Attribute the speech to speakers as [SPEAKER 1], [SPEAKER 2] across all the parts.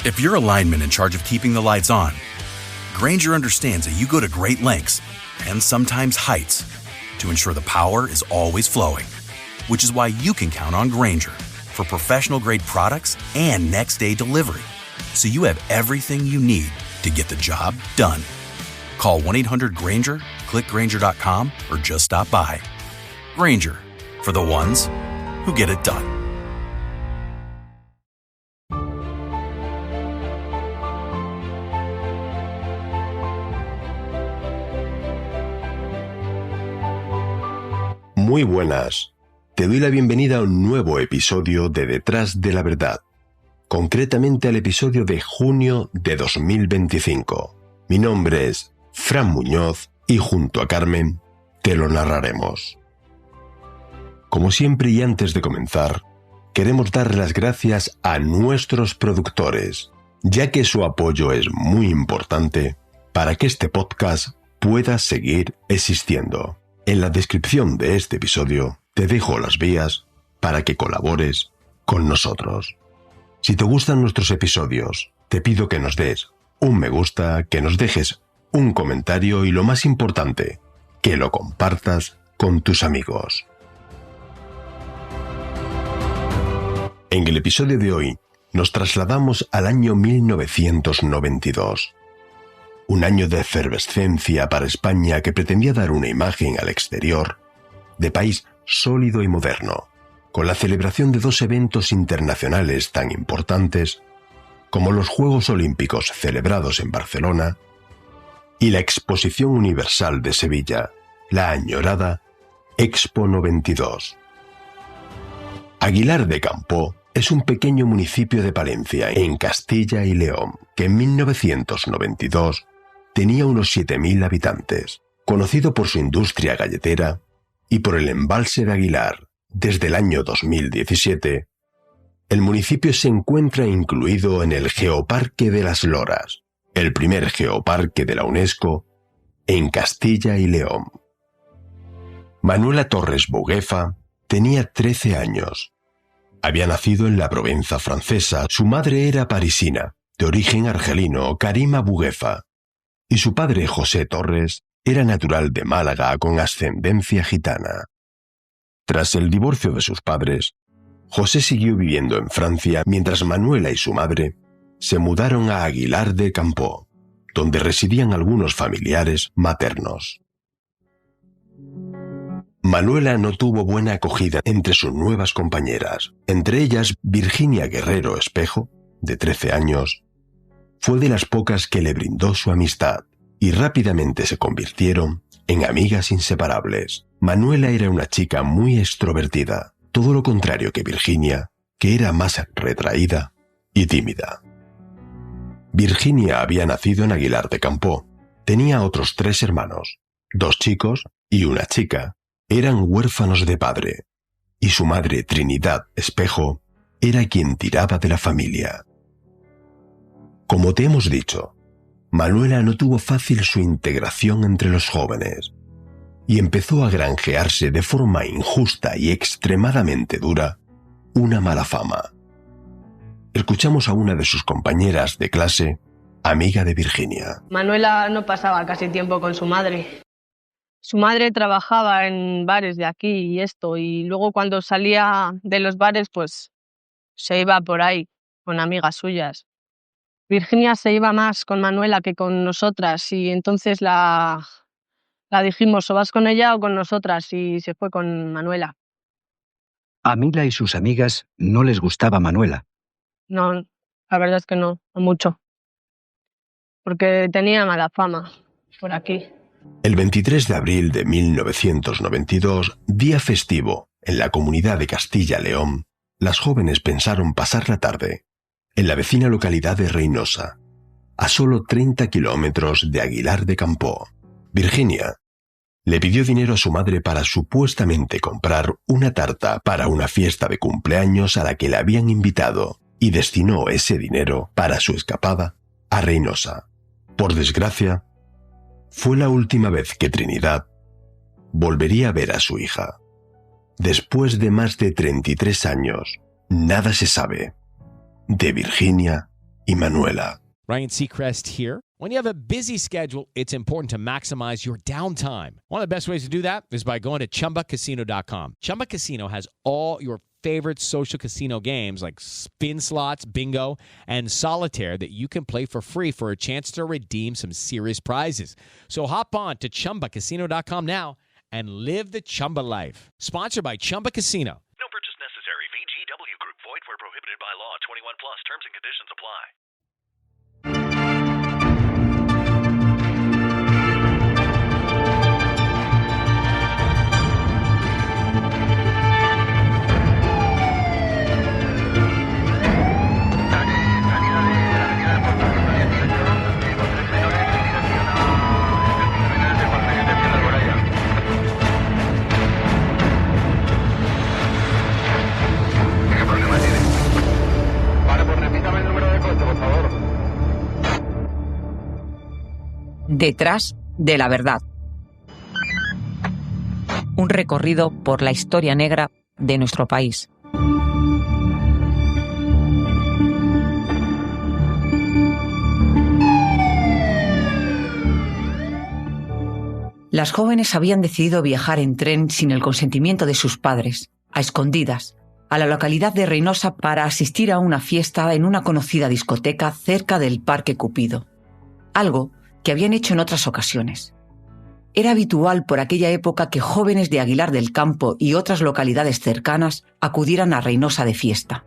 [SPEAKER 1] If you're a lineman in charge of keeping the lights on, Grainger understands that you go to great lengths and sometimes heights to ensure the power is always flowing, which is why you can count on Grainger for professional-grade products and next-day delivery, so you have everything you need to get the job done. Call 1-800-GRAINGER, click Grainger.com, or just stop by. Grainger, for the ones who get it done.
[SPEAKER 2] Muy buenas, te doy la bienvenida a un nuevo episodio de Detrás de la Verdad, concretamente al episodio de junio de 2025. Mi nombre es Fran Muñoz y junto a Carmen te lo narraremos. Como siempre y antes de comenzar, queremos dar las gracias a nuestros productores, ya que su apoyo es muy importante para que este podcast pueda seguir existiendo. En la descripción de este episodio te dejo las vías para que colabores con nosotros. Si te gustan nuestros episodios, te pido que nos des un me gusta, que nos dejes un comentario y lo más importante, que lo compartas con tus amigos. En el episodio de hoy nos trasladamos al año 1992. Un año de efervescencia para España que pretendía dar una imagen al exterior de país sólido y moderno, con la celebración de dos eventos internacionales tan importantes como los Juegos Olímpicos celebrados en Barcelona y la Exposición Universal de Sevilla, la añorada Expo 92. Aguilar de Campoo es un pequeño municipio de Palencia, en Castilla y León, que en 1992 tenía unos 7.000 habitantes, conocido por su industria galletera y por el embalse de Aguilar. Desde el año 2017, el municipio se encuentra incluido en el Geoparque de las Loras, el primer geoparque de la UNESCO en Castilla y León. Manuela Torres Buguefa tenía 13 años. Había nacido en la Provenza francesa, su madre era parisina, de origen argelino, Karima Buguefa, y su padre José Torres era natural de Málaga con ascendencia gitana. Tras el divorcio de sus padres, José siguió viviendo en Francia mientras Manuela y su madre se mudaron a Aguilar de Campoo, donde residían algunos familiares maternos. Manuela no tuvo buena acogida entre sus nuevas compañeras, entre ellas Virginia Guerrero Espejo, de 13 años, fue de las pocas que le brindó su amistad y rápidamente se convirtieron en amigas inseparables. Manuela era una chica muy extrovertida, todo lo contrario que Virginia, que era más retraída y tímida. Virginia había nacido en Aguilar de Campoo. Tenía otros 3 hermanos, 2 chicos y una chica. Eran huérfanos de padre, y su madre, Trinidad Espejo, era quien tiraba de la familia. Como te hemos dicho, Manuela no tuvo fácil su integración entre los jóvenes, y empezó a granjearse de forma injusta y extremadamente dura una mala fama. Escuchamos a una de sus compañeras de clase, amiga de Virginia.
[SPEAKER 3] Manuela no pasaba casi tiempo con su madre. Su madre trabajaba en bares de aquí y esto, y luego cuando salía de los bares, pues se iba por ahí con amigas suyas. Virginia se iba más con Manuela que con nosotras, y entonces la dijimos, o vas con ella o con nosotras, y se fue con Manuela.
[SPEAKER 4] A Mila y sus amigas no les gustaba Manuela.
[SPEAKER 3] No, la verdad es que no mucho, porque tenía mala fama por aquí.
[SPEAKER 2] El 23 de abril de 1992, día festivo en la comunidad de Castilla-León, las jóvenes pensaron pasar la tarde en la vecina localidad de Reynosa, a solo 30 kilómetros de Aguilar de Campoo. Virginia le pidió dinero a su madre para supuestamente comprar una tarta para una fiesta de cumpleaños a la que le habían invitado y destinó ese dinero para su escapada a Reynosa. Por desgracia, fue la última vez que Trinidad volvería a ver a su hija. Después de más de 33 años, nada se sabe de Virginia y Manuela.
[SPEAKER 5] Ryan Seacrest here. When you have a busy schedule, it's important to maximize your downtime. One of the best ways to do that is by going to ChumbaCasino.com. Chumba Casino has all your favorite social casino games like spin slots, bingo, and solitaire that you can play for free for a chance to redeem some serious prizes. So hop on to ChumbaCasino.com now and live the Chumba life. Sponsored by Chumba Casino.
[SPEAKER 6] No purchase necessary. VGW Group. Void where prohibited by law. 21 plus. Terms and conditions apply.
[SPEAKER 7] Detrás de la verdad. Un recorrido por la historia negra de nuestro país. Las jóvenes habían decidido viajar en tren sin el consentimiento de sus padres, a escondidas, a la localidad de Reynosa para asistir a una fiesta en una conocida discoteca cerca del Parque Cupido. Algo que habían hecho en otras ocasiones. Era habitual por aquella época que jóvenes de Aguilar del Campo y otras localidades cercanas acudieran a Reynosa de fiesta.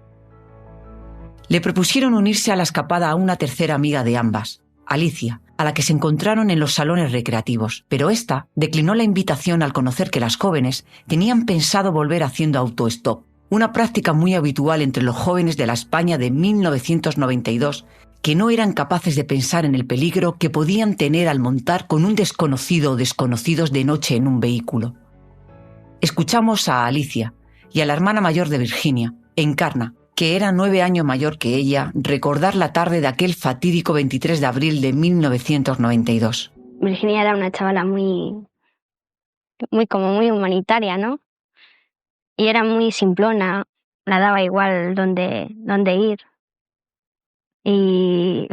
[SPEAKER 7] Le propusieron unirse a la escapada a una tercera amiga de ambas, Alicia, a la que se encontraron en los salones recreativos, pero ésta declinó la invitación al conocer que las jóvenes tenían pensado volver haciendo autostop, una práctica muy habitual entre los jóvenes de la España de 1992, que no eran capaces de pensar en el peligro que podían tener al montar con un desconocido o desconocidos de noche en un vehículo. Escuchamos a Alicia y a la hermana mayor de Virginia, Encarna, que era 9 años mayor que ella, recordar la tarde de aquel fatídico 23 de abril de 1992.
[SPEAKER 8] Virginia era una chavala muy humanitaria, ¿no? Y era muy simplona, la daba igual dónde ir. Y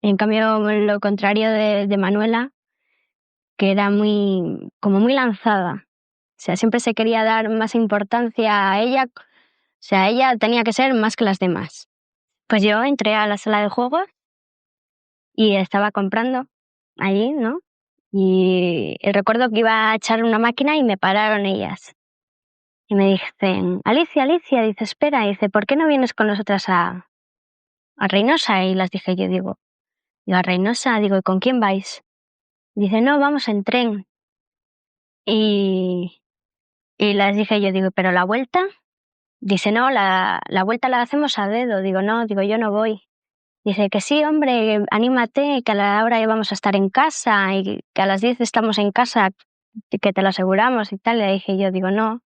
[SPEAKER 8] en cambio lo contrario de Manuela, que era muy lanzada. O sea, siempre se quería dar más importancia a ella. O sea, ella tenía que ser más que las demás. Pues yo entré a la sala de juegos y estaba comprando allí, ¿no? Y recuerdo que iba a echar una máquina y me pararon ellas. Y me dicen, Alicia, dice, espera, dice, ¿por qué no vienes con nosotras a Reynosa? Y las dije, digo, a Reynosa, digo, ¿y con quién vais? Dice, no, vamos en tren. Y las dije digo, ¿pero la vuelta? Dice, no, la vuelta la hacemos a dedo. Digo, no, yo no voy. Dice que sí, hombre, anímate, que a la hora ya vamos a estar en casa y que a las 10 estamos en casa, que te lo aseguramos y tal. Le dije digo, no.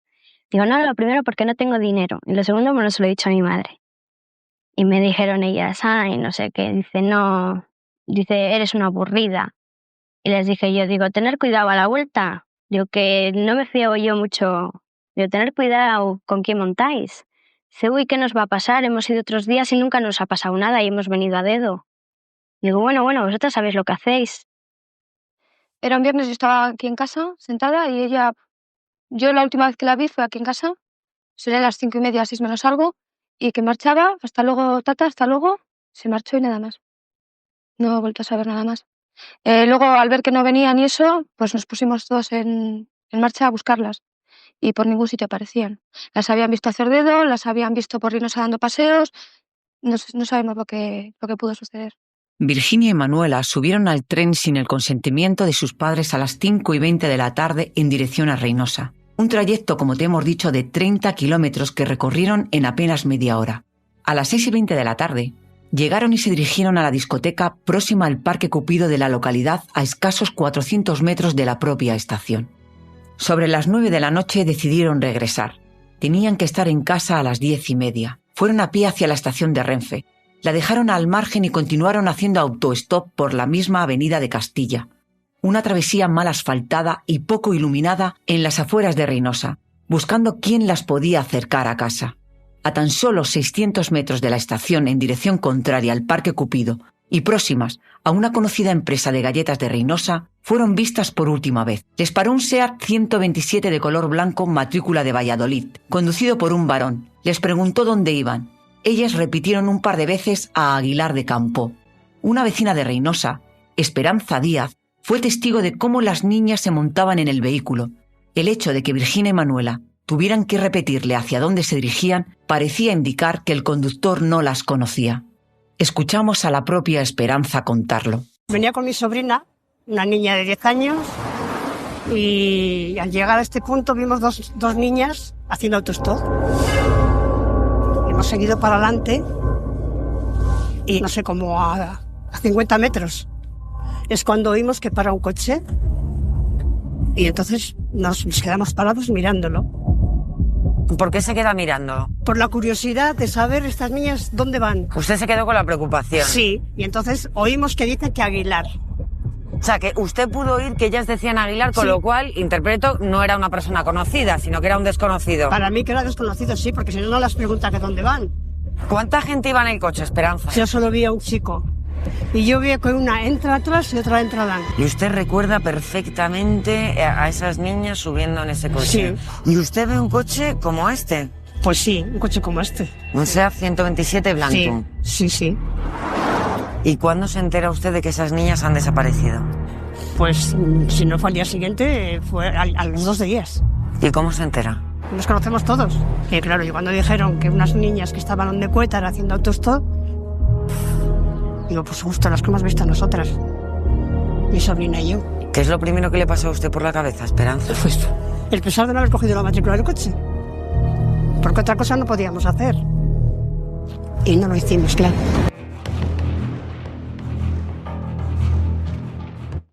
[SPEAKER 8] Digo, no, lo primero porque no tengo dinero. Y lo segundo, bueno, se lo he dicho a mi madre. Y me dijeron ellas, ay, no sé qué. Dice, no, dice, eres una aburrida. Y les dije digo, tener cuidado a la vuelta. Digo, que no me fío yo mucho. Digo, tener cuidado con quién montáis. Dice, uy, ¿qué nos va a pasar? Hemos ido otros días y nunca nos ha pasado nada y hemos venido a dedo. Digo, bueno, vosotras sabéis lo que hacéis.
[SPEAKER 9] Era un viernes, yo estaba aquí en casa, sentada, y ella, yo la última vez que la vi fue aquí en casa, serían las 5:30, 6 menos algo, y que marchaba, hasta luego, tata, hasta luego, se marchó y nada más. No he vuelto a saber nada más. Luego, al ver que no venían y eso, pues nos pusimos todos en marcha a buscarlas. Y por ningún sitio aparecían. Las habían visto hacer dedo, las habían visto por Reynosa dando paseos. No sabemos lo que pudo suceder.
[SPEAKER 7] Virginia y Manuela subieron al tren sin el consentimiento de sus padres a las 5:20 de la tarde en dirección a Reynosa. Un trayecto, como te hemos dicho, de 30 kilómetros que recorrieron en apenas media hora. A las 6:20 de la tarde, llegaron y se dirigieron a la discoteca próxima al Parque Cupido de la localidad, a escasos 400 metros de la propia estación. Sobre las 9 de la noche decidieron regresar. Tenían que estar en casa a las 10:30. Fueron a pie hacia la estación de Renfe. La dejaron al margen y continuaron haciendo autostop por la misma avenida de Castilla. Una travesía mal asfaltada y poco iluminada en las afueras de Reynosa, buscando quién las podía acercar a casa. a tan solo 600 metros de la estación en dirección contraria al Parque Cupido y próximas a una conocida empresa de galletas de Reynosa, fueron vistas por última vez. Les paró un SEAT 127 de color blanco, matrícula de Valladolid, conducido por un varón. Les preguntó dónde iban. Ellas repitieron un par de veces a Aguilar de Campo. Una vecina de Reynosa, Esperanza Díaz, fue testigo de cómo las niñas se montaban en el vehículo. El hecho de que Virginia y Manuela tuvieran que repetirle hacia dónde se dirigían parecía indicar que el conductor no las conocía. Escuchamos a la propia Esperanza contarlo.
[SPEAKER 10] Venía con mi sobrina, una niña de 10 años, y al llegar a este punto vimos dos niñas haciendo autostop. Hemos seguido para adelante y no sé, como a 50 metros. Es cuando oímos que para un coche y entonces nos quedamos parados mirándolo.
[SPEAKER 11] ¿Por qué se queda mirándolo?
[SPEAKER 10] Por la curiosidad de saber estas niñas dónde van.
[SPEAKER 11] ¿Usted se quedó con la preocupación?
[SPEAKER 10] Sí, y entonces oímos que dicen que Aguilar.
[SPEAKER 11] O sea, que usted pudo oír que ellas decían Aguilar, con
[SPEAKER 10] Sí.
[SPEAKER 11] lo cual, interpreto, no era una persona conocida, sino que era un desconocido.
[SPEAKER 10] Para mí que era desconocido, sí, porque si no, no las pregunta que dónde van.
[SPEAKER 11] ¿Cuánta gente iba en el coche, Esperanza?
[SPEAKER 10] Yo solo vi a un chico. Y yo vi que una entra atrás y otra entra adelante.
[SPEAKER 11] ¿Y usted recuerda perfectamente a esas niñas subiendo en ese coche?
[SPEAKER 10] Sí.
[SPEAKER 11] ¿Y usted ve un coche como este?
[SPEAKER 10] Pues sí, un coche como este.
[SPEAKER 11] Un SEAT 127 blanco.
[SPEAKER 10] Sí, sí, sí.
[SPEAKER 11] ¿Y cuándo se entera usted de que esas niñas han desaparecido?
[SPEAKER 10] Pues si no fue al día siguiente, fue a los 2 días.
[SPEAKER 11] ¿Y cómo se entera?
[SPEAKER 10] Nos conocemos todos. Y claro, y cuando dijeron que unas niñas que estaban donde Cuétara haciendo autostop, digo, pues justo las que hemos visto nosotras, mi sobrina y yo.
[SPEAKER 11] ¿Qué es lo primero que le pasó a usted por la cabeza, Esperanza?
[SPEAKER 10] Pues el pesar de no haber cogido la matrícula del coche. Porque otra cosa no podíamos hacer. Y no lo hicimos, claro.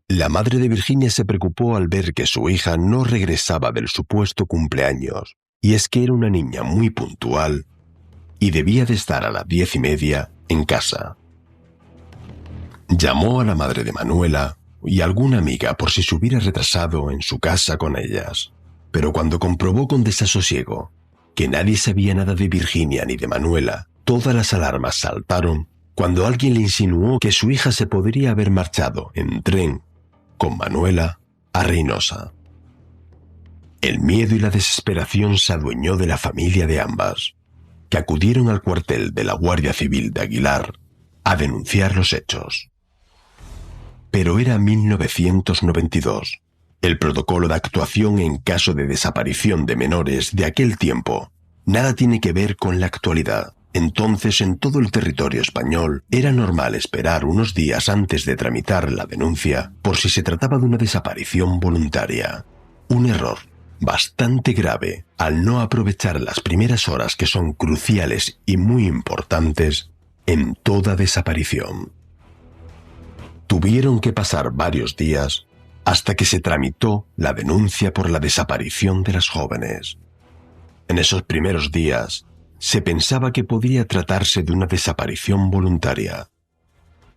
[SPEAKER 2] La madre de Virginia se preocupó al ver que su hija no regresaba del supuesto cumpleaños, y es que era una niña muy puntual y debía de estar a las 10:30 en casa. Llamó a la madre de Manuela y a alguna amiga por si se hubiera retrasado en su casa con ellas, pero cuando comprobó con desasosiego que nadie sabía nada de Virginia ni de Manuela, todas las alarmas saltaron cuando alguien le insinuó que su hija se podría haber marchado en tren con Manuela a Reynosa. El miedo y la desesperación se adueñó de la familia de ambas, que acudieron al cuartel de la Guardia Civil de Aguilar a denunciar los hechos. Pero era 1992. El protocolo de actuación en caso de desaparición de menores de aquel tiempo nada tiene que ver con la actualidad. Entonces, en todo el territorio español, era normal esperar unos días antes de tramitar la denuncia por si se trataba de una desaparición voluntaria. Un error bastante grave al no aprovechar las primeras horas que son cruciales y muy importantes en toda desaparición. Tuvieron que pasar varios días hasta que se tramitó la denuncia por la desaparición de las jóvenes. En esos primeros días, se pensaba que podría tratarse de una desaparición voluntaria.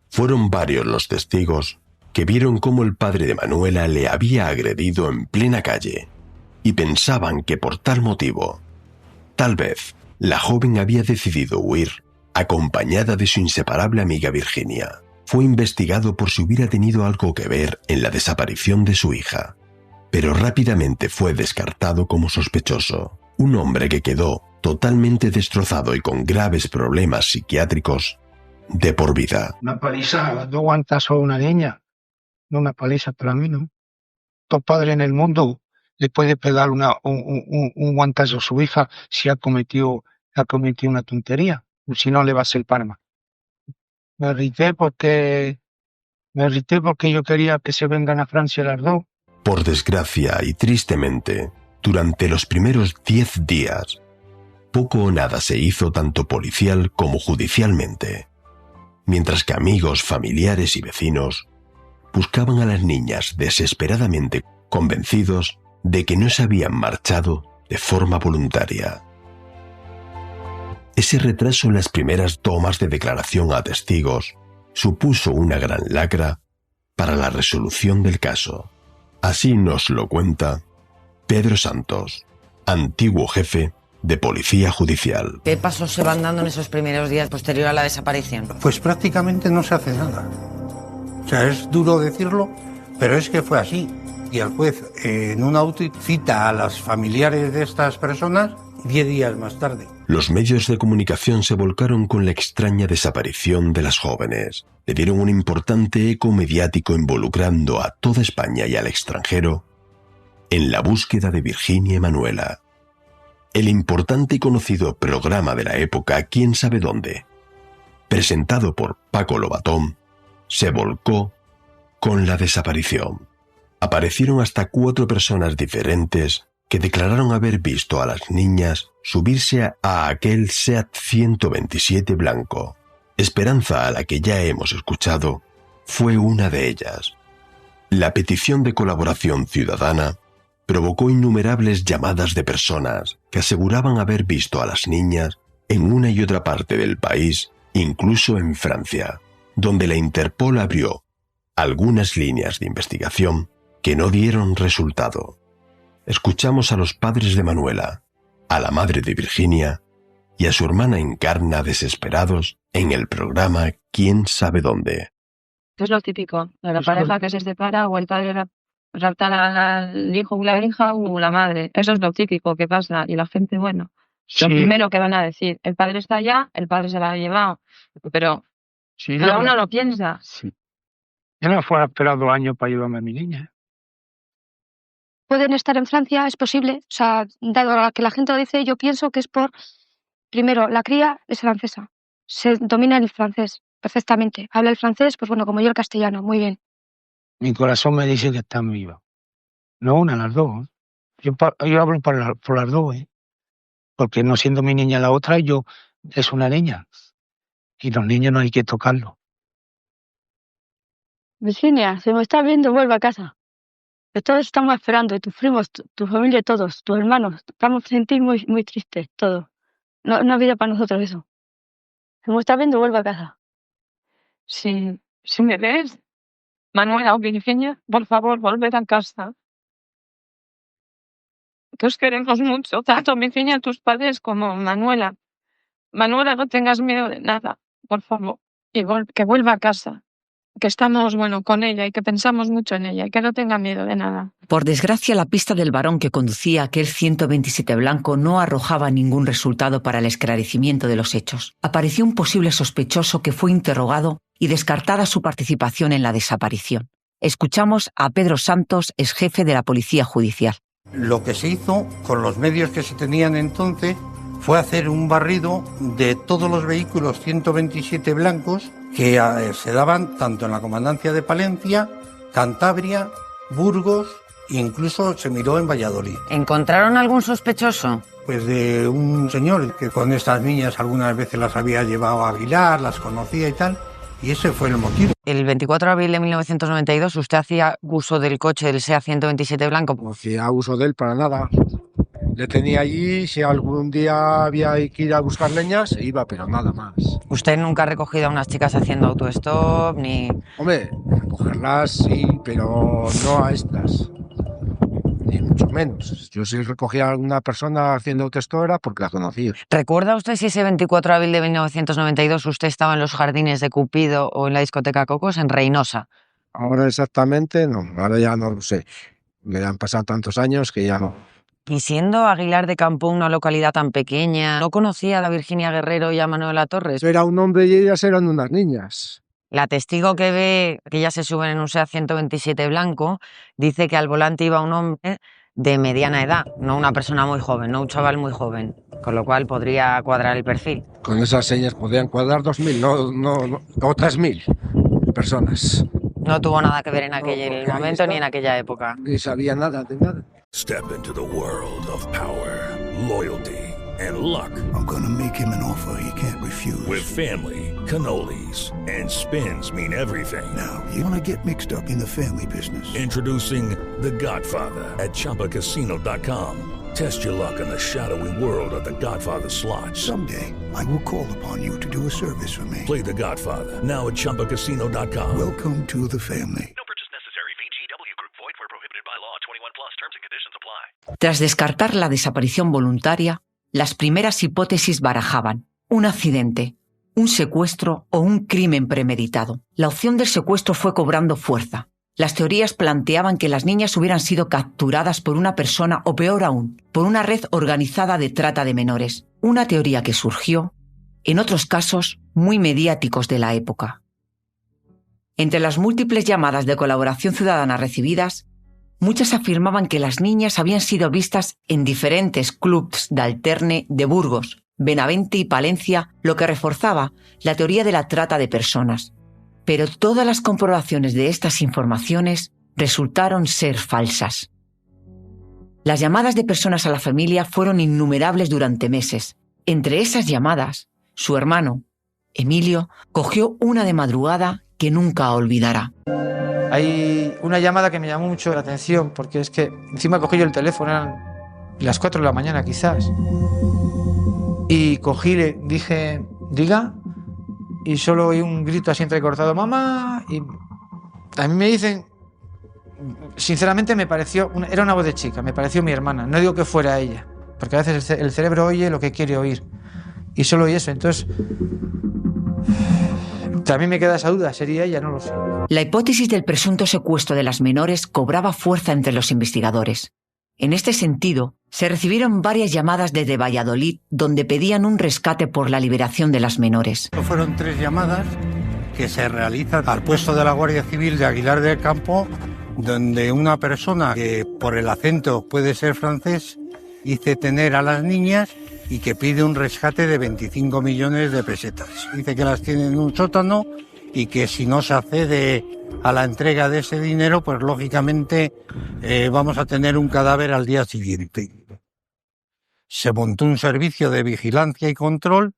[SPEAKER 2] Fueron varios los testigos que vieron cómo el padre de Manuela le había agredido en plena calle y pensaban que por tal motivo, tal vez, la joven había decidido huir, acompañada de su inseparable amiga Virginia. Fue investigado por si hubiera tenido algo que ver en la desaparición de su hija, pero rápidamente fue descartado como sospechoso. Un hombre que quedó totalmente destrozado y con graves problemas psiquiátricos de por vida.
[SPEAKER 12] Una paliza, 2 guantazos a una niña. No, una paliza para mí, ¿no? Todo padre en el mundo le puede pegar un guantazo a su hija si ha cometido una tontería. Si no, le va a hacer palma. Me irrité porque yo quería que se vengan a Francia las dos.
[SPEAKER 2] Por desgracia y tristemente, durante los primeros 10 días, poco o nada se hizo tanto policial como judicialmente, mientras que amigos, familiares y vecinos buscaban a las niñas desesperadamente, convencidos de que no se habían marchado de forma voluntaria. Ese retraso en las primeras tomas de declaración a testigos supuso una gran lacra para la resolución del caso. Así nos lo cuenta Pedro Santos, antiguo jefe de Policía Judicial.
[SPEAKER 11] ¿Qué pasos se van dando en esos primeros días posterior a la desaparición?
[SPEAKER 12] Pues prácticamente no se hace nada. O sea, es duro decirlo, pero es que fue así. Y el juez, en un auto, cita a los familiares de estas personas 10 días más tarde.
[SPEAKER 2] Los medios de comunicación se volcaron con la extraña desaparición de las jóvenes. Le dieron un importante eco mediático involucrando a toda España y al extranjero en la búsqueda de Virginia y Manuela. El importante y conocido programa de la época ¿Quién sabe dónde?, presentado por Paco Lobatón, se volcó con la desaparición. Aparecieron hasta 4 personas diferentes que declararon haber visto a las niñas subirse a aquel SEAT 127 blanco. Esperanza, a la que ya hemos escuchado, fue una de ellas. La petición de colaboración ciudadana provocó innumerables llamadas de personas que aseguraban haber visto a las niñas en una y otra parte del país, incluso en Francia, donde la Interpol abrió algunas líneas de investigación que no dieron resultado. Escuchamos a los padres de Manuela, a la madre de Virginia y a su hermana Encarna desesperados en el programa ¿Quién sabe dónde?
[SPEAKER 13] Es lo típico, de la pareja que se separa o el padre rapta al hijo o la hija o la madre. Eso es lo típico que pasa. Y la gente, bueno,
[SPEAKER 12] Sí.
[SPEAKER 13] lo primero que van a decir, el padre está allá, el padre se la ha llevado. Pero
[SPEAKER 12] Sí,
[SPEAKER 13] cada uno lo piensa.
[SPEAKER 12] Sí. Yo no fuera esperado 2 años para ayudarme a mi niña.
[SPEAKER 9] Pueden estar en Francia, es posible. O sea, dado a que la gente lo dice, yo pienso que es por, primero, la cría es francesa. Se domina el francés perfectamente. Habla el francés, pues bueno, como yo el castellano, muy bien.
[SPEAKER 12] Mi corazón me dice que están vivas. No una, las dos. Yo hablo por las dos, ¿eh? Porque no siendo mi niña la otra, yo es una niña. Y los niños no hay que tocarlos.
[SPEAKER 14] Virginia, se me está viendo, vuelve a casa. Que todos estamos esperando, tus primos, tu familia, todos, tus hermanos. Estamos en ti muy, muy tristes, todos. No, no ha vida para nosotros eso. Se me está viendo, vuelve a casa.
[SPEAKER 13] Si me ves, Manuela o Virginia, por favor, volved a casa. Que os queremos mucho, tanto Virginia, tus padres, como Manuela. Manuela, no tengas miedo de nada, por favor. Y que vuelva a casa. Que estamos, bueno, con ella y que pensamos mucho en ella y que no tenga miedo de nada.
[SPEAKER 7] Por desgracia, la pista del varón que conducía aquel 127 blanco no arrojaba ningún resultado para el esclarecimiento de los hechos. Apareció un posible sospechoso que fue interrogado y descartada su participación en la desaparición. Escuchamos a Pedro Santos, exjefe de la Policía Judicial.
[SPEAKER 12] Lo que se hizo con los medios que se tenían entonces fue hacer un barrido de todos los vehículos 127 blancos que se daban tanto en la comandancia de Palencia, Cantabria, Burgos e incluso se miró en Valladolid.
[SPEAKER 11] ¿Encontraron algún sospechoso?
[SPEAKER 12] Pues de un señor que con estas niñas algunas veces las había llevado a Aguilar, las conocía y tal, y ese fue el motivo.
[SPEAKER 11] El 24 de abril de 1992 usted hacía uso del coche del SEAT 127 blanco.
[SPEAKER 15] No hacía uso de él para nada. Le tenía allí, si algún día había que ir a buscar leña, se iba, pero nada más.
[SPEAKER 11] ¿Usted nunca ha recogido a unas chicas haciendo autostop ni...?
[SPEAKER 15] Hombre, recogerlas sí, pero no a estas. Ni mucho menos. Yo si recogía a alguna persona haciendo autostop era porque la conocía.
[SPEAKER 11] ¿Recuerda usted si ese 24 de abril de 1992 usted estaba en los jardines de Cupido o en la discoteca Cocos en Reynosa?
[SPEAKER 15] Ahora exactamente no, ahora ya no lo sé. Me han pasado tantos años que ya no.
[SPEAKER 11] Y siendo Aguilar de Campo una localidad tan pequeña, ¿no conocía a la Virginia Guerrero y a Manuela Torres?
[SPEAKER 15] Era un hombre y ellas eran unas niñas.
[SPEAKER 11] La testigo que ve que ellas se suben en un SEAT 127 blanco dice que al volante iba un hombre de mediana edad, no una persona muy joven, no un chaval muy joven, con lo cual podría cuadrar el perfil.
[SPEAKER 15] Con esas señas podían cuadrar 2.000, no, o 3.000 personas.
[SPEAKER 11] No tuvo nada que ver en aquel momento ni en aquella época.
[SPEAKER 15] Ni sabía nada de nada.
[SPEAKER 16] Step into the world of power, loyalty, and luck.
[SPEAKER 17] I'm gonna make him an offer he can't refuse.
[SPEAKER 16] With family, cannolis, and spins mean everything.
[SPEAKER 17] Now, you wanna get mixed up in the family business.
[SPEAKER 16] Introducing The Godfather at ChumbaCasino.com. Test your luck in the shadowy world of The Godfather slot.
[SPEAKER 17] Someday, I will call upon you to do a service for me.
[SPEAKER 16] Play The Godfather now at ChumbaCasino.com.
[SPEAKER 17] Welcome to the family.
[SPEAKER 6] No purchase necessary. VGW Group. Void where prohibited by law. 21 plus. Terms and conditions apply.
[SPEAKER 7] Tras descartar la desaparición voluntaria, las primeras hipótesis barajaban un accidente, un secuestro o un crimen premeditado. La opción del secuestro fue cobrando fuerza. Las teorías planteaban que las niñas hubieran sido capturadas por una persona o, peor aún, por una red organizada de trata de menores. Una teoría que surgió en otros casos muy mediáticos de la época. Entre las múltiples llamadas de colaboración ciudadana recibidas, muchas afirmaban que las niñas habían sido vistas en diferentes clubs de alterne de Burgos, Benavente y Palencia, lo que reforzaba la teoría de la trata de personas. Pero todas las comprobaciones de estas informaciones resultaron ser falsas. Las llamadas de personas a la familia fueron innumerables durante meses. Entre esas llamadas, su hermano, Emilio, cogió una de madrugada que nunca olvidará.
[SPEAKER 18] Hay una llamada que me llamó mucho la atención, porque es que encima cogí yo el teléfono, eran las 4 de la mañana quizás, y cogí, le dije, diga, y solo oí un grito así entrecortado, mamá, y a mí me dicen, sinceramente me pareció, era una voz de chica, me pareció mi hermana, no digo que fuera ella, porque a veces el cerebro oye lo que quiere oír, y solo oí eso, entonces también me queda esa duda, ¿sería ella? No lo sé.
[SPEAKER 7] La hipótesis del presunto secuestro de las menores cobraba fuerza entre los investigadores. En este sentido, se recibieron varias llamadas desde Valladolid donde pedían un rescate por la liberación de las menores.
[SPEAKER 12] Fueron 3 llamadas que se realizan al puesto de la Guardia Civil de Aguilar del Campo, donde una persona que por el acento puede ser francés dice tener a las niñas y que pide un rescate de 25 millones de pesetas. Dice que las tiene en un sótano y que si no se accede a la entrega de ese dinero, pues lógicamente vamos a tener un cadáver al día siguiente. Se montó un servicio de vigilancia y control,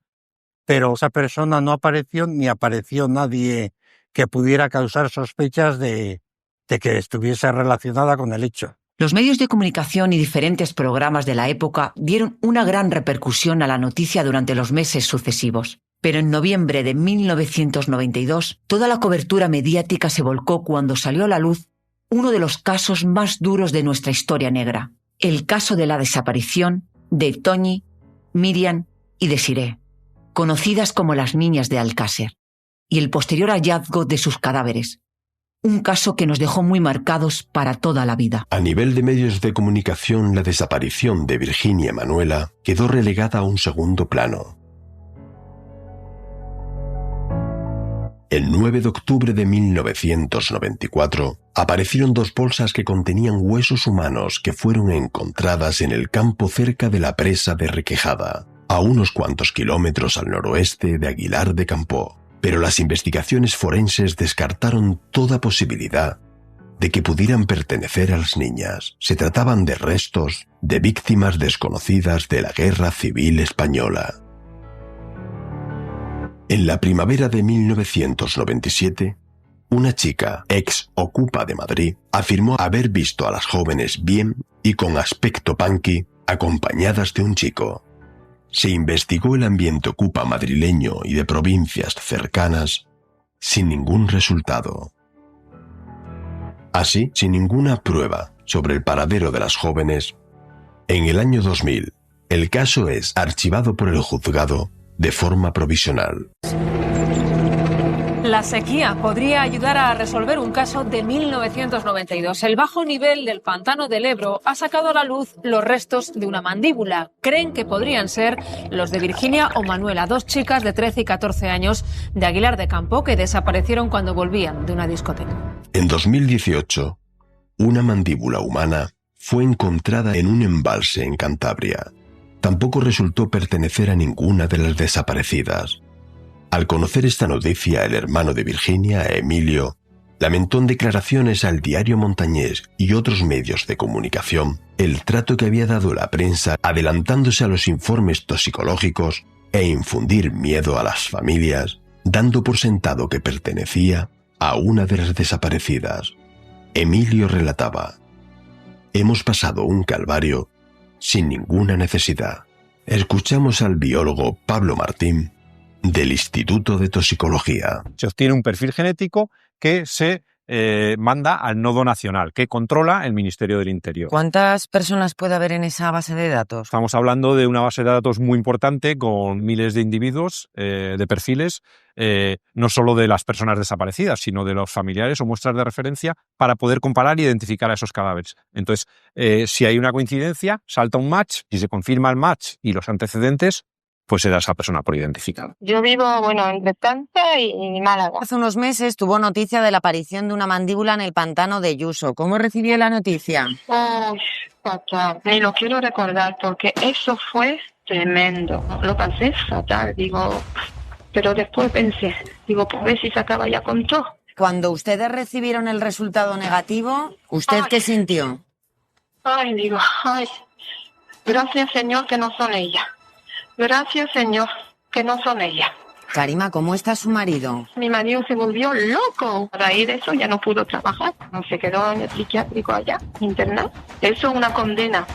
[SPEAKER 12] pero esa persona no apareció ni apareció nadie que pudiera causar sospechas de que estuviese relacionada con el hecho.
[SPEAKER 7] Los medios de comunicación y diferentes programas de la época dieron una gran repercusión a la noticia durante los meses sucesivos. Pero en noviembre de 1992, toda la cobertura mediática se volcó cuando salió a la luz uno de los casos más duros de nuestra historia negra, el caso de la desaparición de Toñi, Miriam y Desiré, conocidas como las niñas de Alcácer, y el posterior hallazgo de sus cadáveres. Un caso que nos dejó muy marcados para toda la vida.
[SPEAKER 2] A nivel de medios de comunicación, la desaparición de Virginia Manuela quedó relegada a un segundo plano. El 9 de octubre de 1994, aparecieron 2 bolsas que contenían huesos humanos que fueron encontradas en el campo cerca de la presa de Requejada, a unos cuantos kilómetros al noroeste de Aguilar de Campoo. Pero las investigaciones forenses descartaron toda posibilidad de que pudieran pertenecer a las niñas. Se trataban de restos de víctimas desconocidas de la Guerra Civil Española. En la primavera de 1997, una chica, ex ocupa de Madrid, afirmó haber visto a las jóvenes bien y con aspecto punky, acompañadas de un chico. Se investigó el ambiente ocupa madrileño y de provincias cercanas sin ningún resultado. Así, sin ninguna prueba sobre el paradero de las jóvenes, en el año 2000, el caso es archivado por el juzgado de forma provisional.
[SPEAKER 19] La sequía podría ayudar a resolver un caso de 1992. El bajo nivel del pantano del Ebro ha sacado a la luz los restos de una mandíbula. Creen que podrían ser los de Virginia o Manuela, 2 chicas de 13 y 14 años de Aguilar de Campoo que desaparecieron cuando volvían de una discoteca.
[SPEAKER 2] En 2018, una mandíbula humana fue encontrada en un embalse en Cantabria. Tampoco resultó pertenecer a ninguna de las desaparecidas. Al conocer esta noticia, el hermano de Virginia, Emilio, lamentó en declaraciones al diario Montañés y otros medios de comunicación el trato que había dado la prensa adelantándose a los informes toxicológicos e infundir miedo a las familias, dando por sentado que pertenecía a una de las desaparecidas. Emilio relataba: «Hemos pasado un calvario sin ninguna necesidad». Escuchamos al biólogo Pablo Martín, del Instituto de Toxicología.
[SPEAKER 20] Se obtiene un perfil genético que se manda al Nodo Nacional, que controla el Ministerio del Interior.
[SPEAKER 11] ¿Cuántas personas puede haber en esa base de datos?
[SPEAKER 20] Estamos hablando de una base de datos muy importante con miles de individuos, de perfiles, no solo de las personas desaparecidas, sino de los familiares o muestras de referencia para poder comparar e identificar a esos cadáveres. Entonces, si hay una coincidencia, salta un match, si se confirma el match y los antecedentes, pues era esa persona por identificar.
[SPEAKER 21] Yo vivo, entre Tanta y Málaga.
[SPEAKER 11] Hace unos meses tuvo noticia de la aparición de una mandíbula en el pantano de Yuso. ¿Cómo recibió la noticia?
[SPEAKER 21] Fatal. Ni lo quiero recordar porque eso fue tremendo. Lo pasé fatal, pero después pensé, pues ver si se acaba ya con todo.
[SPEAKER 11] Cuando ustedes recibieron el resultado negativo, ¿usted qué sintió?
[SPEAKER 21] Gracias Señor que no son ellas. Gracias, Señor, que no son ellas.
[SPEAKER 11] Karima, ¿cómo está su marido?
[SPEAKER 21] Mi marido se volvió loco. A raíz de eso ya no pudo trabajar. Se quedó en el psiquiátrico allá, internado. Eso es una condena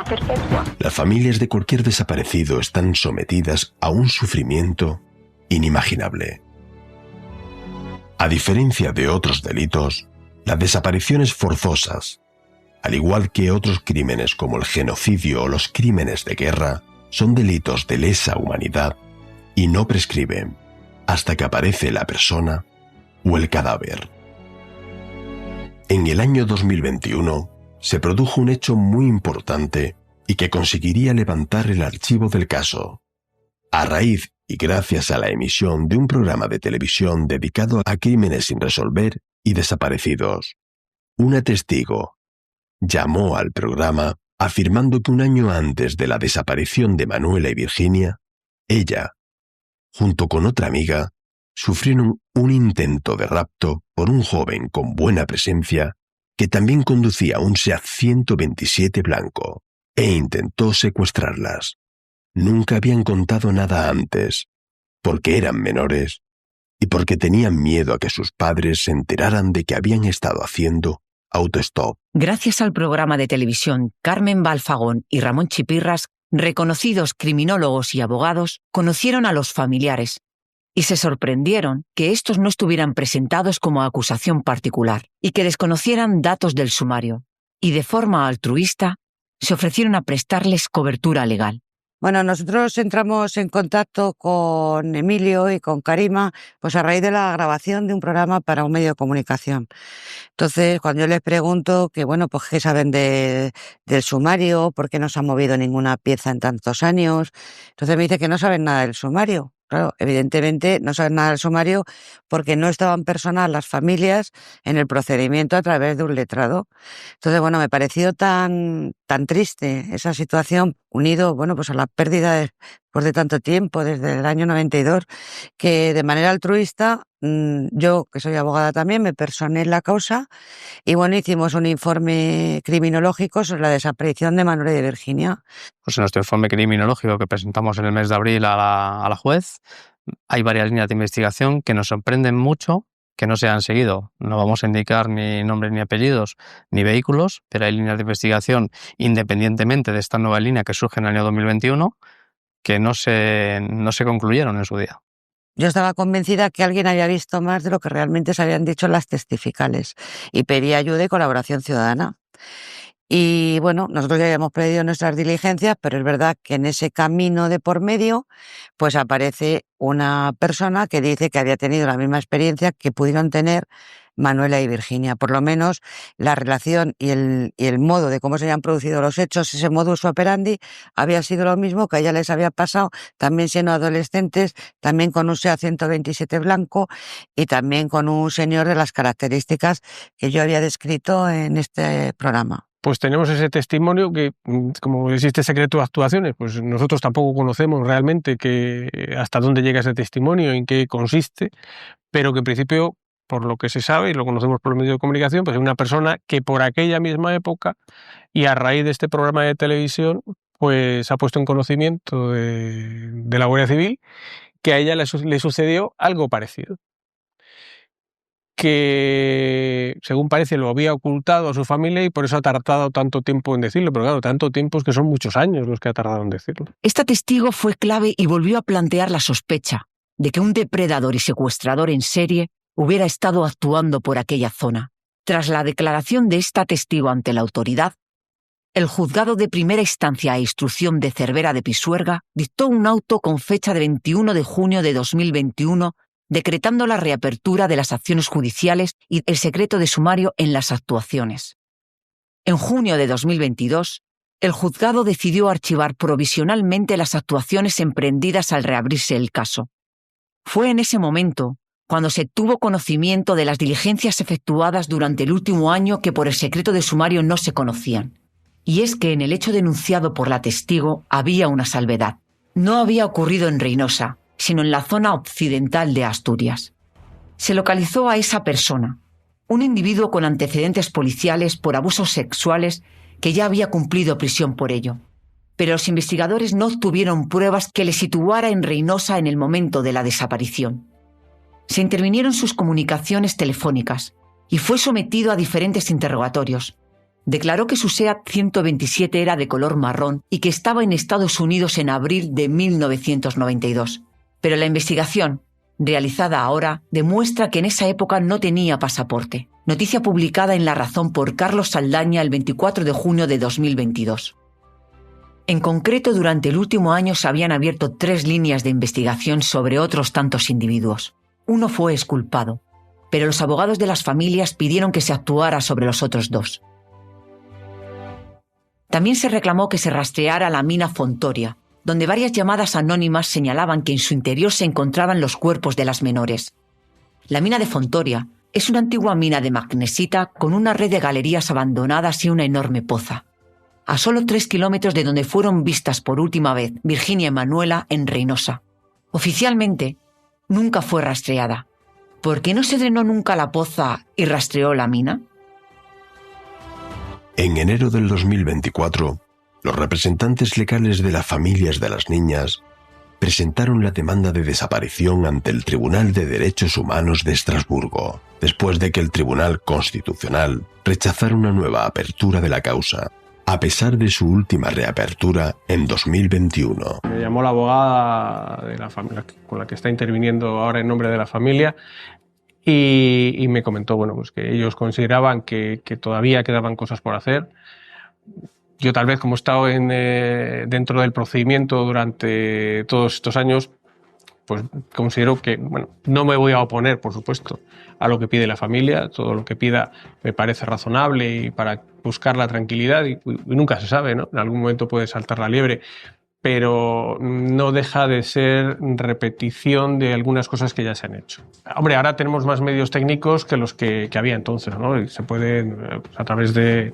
[SPEAKER 21] perpetua.
[SPEAKER 2] Las familias de cualquier desaparecido están sometidas a un sufrimiento inimaginable. A diferencia de otros delitos, las desapariciones forzosas, al igual que otros crímenes como el genocidio o los crímenes de guerra, son delitos de lesa humanidad y no prescriben hasta que aparece la persona o el cadáver. En el año 2021 se produjo un hecho muy importante y que conseguiría levantar el archivo del caso. A raíz y gracias a la emisión de un programa de televisión dedicado a crímenes sin resolver y desaparecidos, una testigo llamó al programa afirmando que un año antes de la desaparición de Manuela y Virginia, ella, junto con otra amiga, sufrieron un intento de rapto por un joven con buena presencia que también conducía un SEAT 127 blanco e intentó secuestrarlas. Nunca habían contado nada antes, porque eran menores y porque tenían miedo a que sus padres se enteraran de que habían estado haciendo autostop.
[SPEAKER 7] Gracias al programa de televisión, Carmen Balfagón y Ramón Chipirras, reconocidos criminólogos y abogados, conocieron a los familiares y se sorprendieron que estos no estuvieran presentados como acusación particular y que desconocieran datos del sumario, y de forma altruista se ofrecieron a prestarles cobertura legal.
[SPEAKER 22] Bueno, nosotros entramos en contacto con Emilio y con Karima, pues a raíz de la grabación de un programa para un medio de comunicación. Entonces, cuando yo les pregunto que, pues qué saben del sumario, por qué no se ha movido ninguna pieza en tantos años, entonces me dice que no saben nada del sumario. Claro, evidentemente no saben nada del sumario porque no estaban personas las familias en el procedimiento a través de un letrado. Entonces, me pareció tan triste esa situación, unido, pues a la pérdida de tanto tiempo, desde el año 92, que de manera altruista, yo, que soy abogada también, me personé en la causa y hicimos un informe criminológico sobre la desaparición de Manuela y de Virginia.
[SPEAKER 23] Pues en nuestro informe criminológico que presentamos en el mes de abril a la juez, hay varias líneas de investigación que nos sorprenden mucho que no se han seguido. No vamos a indicar ni nombres ni apellidos ni vehículos, pero hay líneas de investigación independientemente de esta nueva línea que surge en el año 2021 que no se concluyeron en su día.
[SPEAKER 22] Yo estaba convencida que alguien había visto más de lo que realmente se habían dicho las testificales y pedí ayuda y colaboración ciudadana. Y nosotros ya habíamos pedido nuestras diligencias, pero es verdad que en ese camino de por medio, pues aparece una persona que dice que había tenido la misma experiencia que pudieron tener Manuela y Virginia. Por lo menos la relación y el modo de cómo se habían producido los hechos, ese modus operandi, había sido lo mismo que a ella les había pasado, también siendo adolescentes, también con un SEAT 127 blanco y también con un señor de las características que yo había descrito en este programa.
[SPEAKER 24] Pues tenemos ese testimonio que, como existe secreto de actuaciones, pues nosotros tampoco conocemos realmente hasta dónde llega ese testimonio, en qué consiste, pero que en principio, por lo que se sabe y lo conocemos por los medios de comunicación, pues es una persona que por aquella misma época y a raíz de este programa de televisión, pues ha puesto en conocimiento de la Guardia Civil que a ella le sucedió algo parecido, que según parece lo había ocultado a su familia y por eso ha tardado tanto tiempo en decirlo, pero claro, tanto tiempo es que son muchos años los que ha tardado en decirlo.
[SPEAKER 7] Esta testigo fue clave y volvió a plantear la sospecha de que un depredador y secuestrador en serie hubiera estado actuando por aquella zona. Tras la declaración de esta testigo ante la autoridad, el juzgado de primera instancia e instrucción de Cervera de Pisuerga dictó un auto con fecha de 21 de junio de 2021 decretando la reapertura de las acciones judiciales y el secreto de sumario en las actuaciones. En junio de 2022, el juzgado decidió archivar provisionalmente las actuaciones emprendidas al reabrirse el caso. Fue en ese momento cuando se tuvo conocimiento de las diligencias efectuadas durante el último año que por el secreto de sumario no se conocían. Y es que en el hecho denunciado por la testigo había una salvedad. No había ocurrido en Reynosa, sino en la zona occidental de Asturias. Se localizó a esa persona, un individuo con antecedentes policiales por abusos sexuales que ya había cumplido prisión por ello. Pero los investigadores no obtuvieron pruebas que le situara en Reynosa en el momento de la desaparición. Se intervinieron sus comunicaciones telefónicas y fue sometido a diferentes interrogatorios. Declaró que su SEAT 127 era de color marrón y que estaba en Estados Unidos en abril de 1992. Pero la investigación, realizada ahora, demuestra que en esa época no tenía pasaporte. Noticia publicada en La Razón por Carlos Saldaña el 24 de junio de 2022. En concreto, durante el último año se habían abierto 3 líneas de investigación sobre otros tantos individuos. Uno fue exculpado, pero los abogados de las familias pidieron que se actuara sobre los otros 2. También se reclamó que se rastreara la mina Fontoria, donde varias llamadas anónimas señalaban que en su interior se encontraban los cuerpos de las menores. La mina de Fontoria es una antigua mina de magnesita con una red de galerías abandonadas y una enorme poza. A solo 3 kilómetros de donde fueron vistas por última vez Virginia y Manuela en Reynosa. Oficialmente, nunca fue rastreada. ¿Por qué no se drenó nunca la poza y rastreó la mina?
[SPEAKER 2] En enero del 2024, los representantes legales de las familias de las niñas presentaron la demanda de desaparición ante el Tribunal de Derechos Humanos de Estrasburgo, después de que el Tribunal Constitucional rechazara una nueva apertura de la causa, a pesar de su última reapertura en 2021.
[SPEAKER 24] Me llamó la abogada de la familia con la que está interviniendo ahora en nombre de la familia y me comentó pues que ellos consideraban que todavía quedaban cosas por hacer. Yo tal vez, como he estado dentro del procedimiento durante todos estos años, pues considero que no me voy a oponer, por supuesto, a lo que pide la familia. Todo lo que pida me parece razonable y para buscar la tranquilidad, y nunca se sabe, ¿no? En algún momento puede saltar la liebre, pero no deja de ser repetición de algunas cosas que ya se han hecho. Hombre, ahora tenemos más medios técnicos que los que había entonces, ¿no? Y se puede, a través de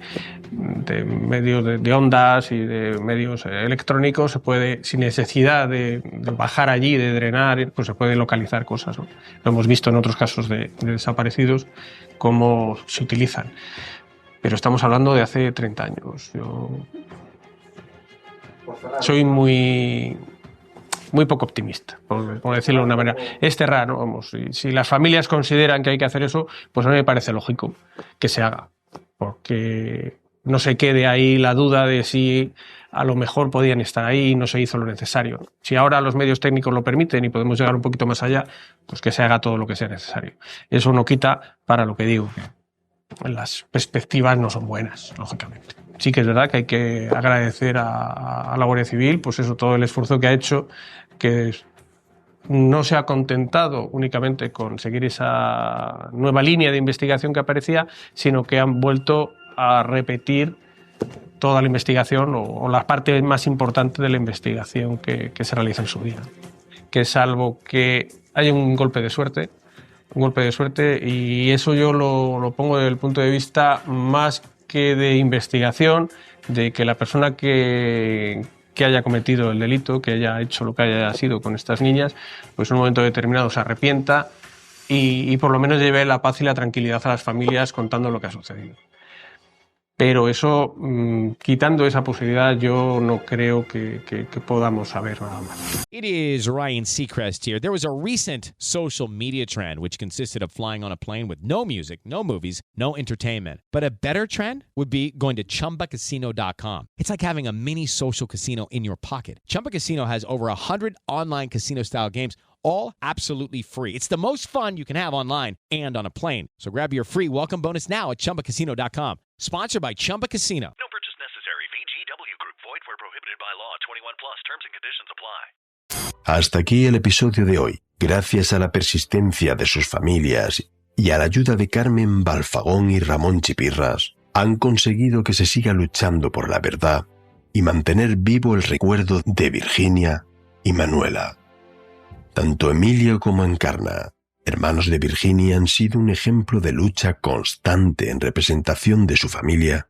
[SPEAKER 24] medios de ondas y de medios electrónicos, se puede, sin necesidad de bajar allí, de drenar, pues se puede localizar cosas, ¿no? Lo hemos visto en otros casos de desaparecidos, cómo se utilizan. Pero estamos hablando de hace 30 años. Yo soy muy poco optimista, por decirlo de una manera. Es cerrar, ¿no? Vamos, si las familias consideran que hay que hacer eso, pues a mí me parece lógico que se haga, porque no se quede ahí la duda de si a lo mejor podían estar ahí y no se hizo lo necesario. Si ahora los medios técnicos lo permiten y podemos llegar un poquito más allá, pues que se haga todo lo que sea necesario. Eso no quita para lo que digo. Las perspectivas no son buenas, lógicamente. Sí que es verdad que hay que agradecer a la Guardia Civil, pues eso, todo el esfuerzo que ha hecho, que no se ha contentado únicamente con seguir esa nueva línea de investigación que aparecía, sino que han vuelto a repetir toda la investigación o la parte más importante de la investigación que se realiza en su día. Que salvo que haya un golpe de suerte, y eso yo lo pongo desde el punto de vista más que de investigación, de que la persona que haya cometido el delito, que haya hecho lo que haya sido con estas niñas, pues en un momento determinado se arrepienta y por lo menos lleve la paz y la tranquilidad a las familias contando lo que ha sucedido. Pero eso, quitando esa posibilidad, yo no creo que podamos saber nada más.
[SPEAKER 1] It is Ryan Seacrest here. There was a recent social media trend which consisted of flying on a plane with no music, no movies, no entertainment. But a better trend would be going to ChumbaCasino.com. It's like having a mini social casino in your pocket. Chumba Casino has over 100 online casino-style games, all absolutely free. It's the most fun you can have online and on a plane. So grab your free welcome bonus now at ChumbaCasino.com. Sponsored by Chumba Casino.
[SPEAKER 6] No purchase necessary. VGW Group. Void where prohibited by law. 21 plus. Terms and conditions apply.
[SPEAKER 2] Hasta aquí el episodio de hoy. Gracias a la persistencia de sus familias y a la ayuda de Carmen Balfagón y Ramón Chipirras, han conseguido que se siga luchando por la verdad y mantener vivo el recuerdo de Virginia y Manuela. Tanto Emilio como Encarna, hermanos de Virginia, han sido un ejemplo de lucha constante en representación de su familia,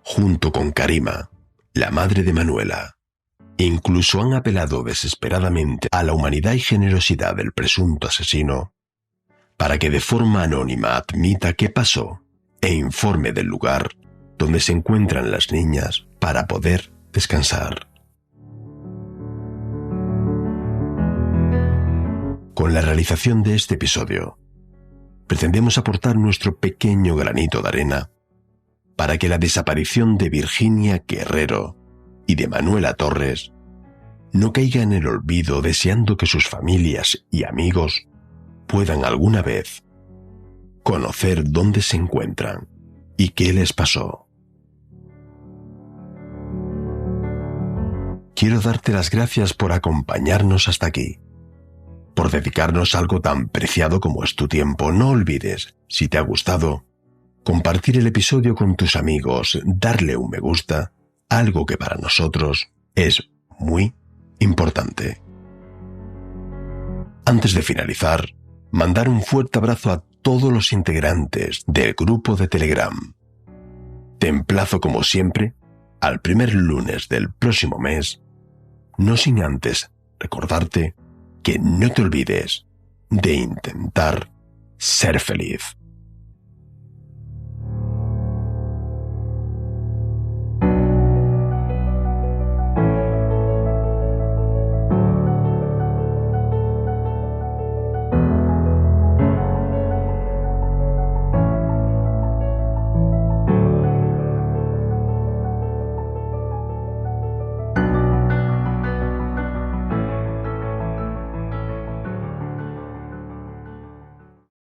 [SPEAKER 2] junto con Karima, la madre de Manuela. Incluso han apelado desesperadamente a la humanidad y generosidad del presunto asesino para que de forma anónima admita qué pasó e informe del lugar donde se encuentran las niñas para poder descansar. Con la realización de este episodio, pretendemos aportar nuestro pequeño granito de arena para que la desaparición de Virginia Guerrero y de Manuela Torres no caiga en el olvido, deseando que sus familias y amigos puedan alguna vez conocer dónde se encuentran y qué les pasó. Quiero darte las gracias por acompañarnos hasta aquí, por dedicarnos algo tan preciado como es tu tiempo. No olvides, si te ha gustado, compartir el episodio con tus amigos, darle un me gusta, algo que para nosotros es muy importante. Antes de finalizar, mandar un fuerte abrazo a todos los integrantes del grupo de Telegram. Te emplazo como siempre al primer lunes del próximo mes, no sin antes recordarte que no te olvides de intentar ser feliz.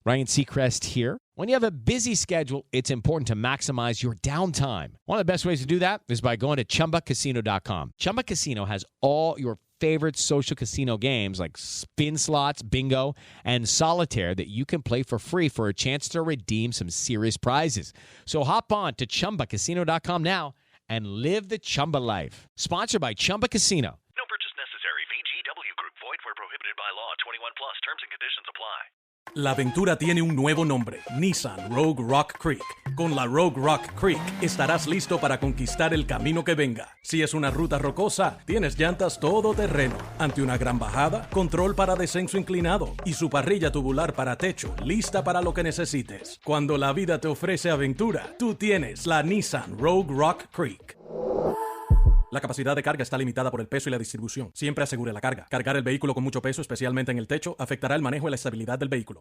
[SPEAKER 1] Ryan Seacrest here. When you have a busy schedule, it's important to maximize your downtime. One of the best ways to do that is by going to ChumbaCasino.com. Chumba Casino has all your favorite social casino games like spin slots, bingo, and solitaire that you can play for free for a chance to redeem some serious prizes. So hop on to ChumbaCasino.com now and live the Chumba life. Sponsored by Chumba Casino.
[SPEAKER 6] No purchase necessary. VGW Group. Void where prohibited by law. 21 plus. Terms and conditions apply.
[SPEAKER 3] La aventura tiene un nuevo nombre, Nissan Rogue Rock Creek. Con la Rogue Rock Creek estarás listo para conquistar el camino que venga. Si es una ruta rocosa, tienes llantas todoterreno. Ante una gran bajada, control para descenso inclinado y su parrilla tubular para techo, lista para lo que necesites. Cuando la vida te ofrece aventura, tú tienes la Nissan Rogue Rock Creek. La capacidad de carga está limitada por el peso y la distribución. Siempre asegure la carga. Cargar el vehículo con mucho peso, especialmente en el techo, afectará el manejo y la estabilidad del vehículo.